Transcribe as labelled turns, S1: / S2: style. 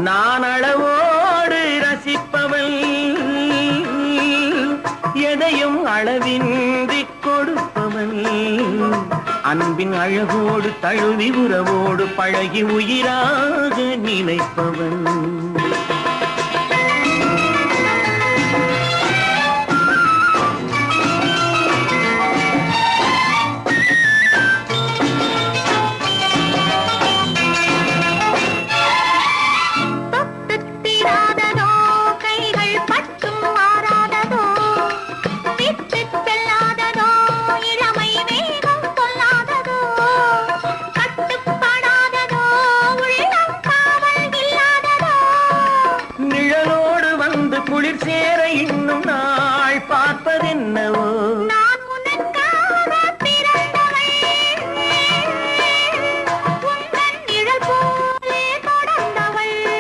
S1: நான் அளவோடு ரசிப்பவள், எதையும் அளவின்றி கொடுப்பவள், அன்பின் அழகோடு தழுவி உறவோடு பழகி உயிராக நினைப்பவன். குளிர் சேர இன்னும்